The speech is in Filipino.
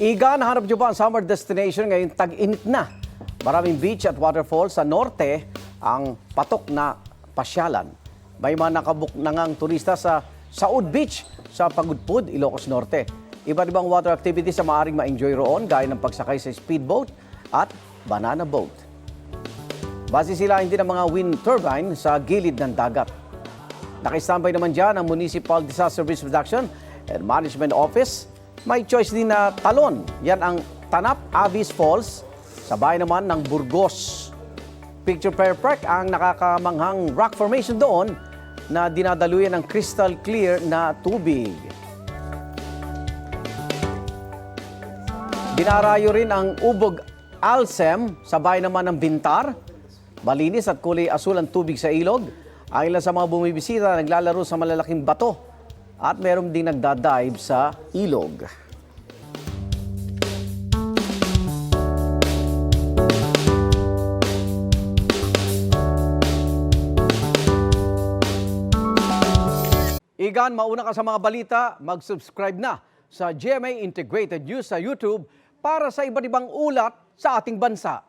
Iga, nahanap niyo ba ang summer destination ngayon tag-init na? Maraming beach at waterfalls sa norte ang patok na pasyalan. May mga nakabook na ngang turista sa Saud Beach sa Pagudpud, Ilocos Norte. Iba't ibang water activities sa maaaring ma-enjoy roon gaya ng pagsakay sa speedboat at banana boat. Base sila hindi ng mga wind turbine sa gilid ng dagat. Nakistambay naman dyan ang Municipal Disaster Risk Reduction and Management Office. May choice din na talon. Yan ang Tanap Avis Falls sa bayan naman ng Burgos. Picture perfect ang nakakamanghang rock formation doon na dinadaluyan ng crystal clear na tubig. Dinarayo rin ang Ubog Alsem sa bayan naman ng Bintar. Malinis at kulay asul ang tubig sa ilog. Ang ilan sa mga bumibisita naglalaro sa malalaking bato at meron ding nagdadive sa ilog. Igan, mauna ka sa mga balita, mag-subscribe na sa GMA Integrated News sa YouTube para sa iba't ibang ulat sa ating bansa.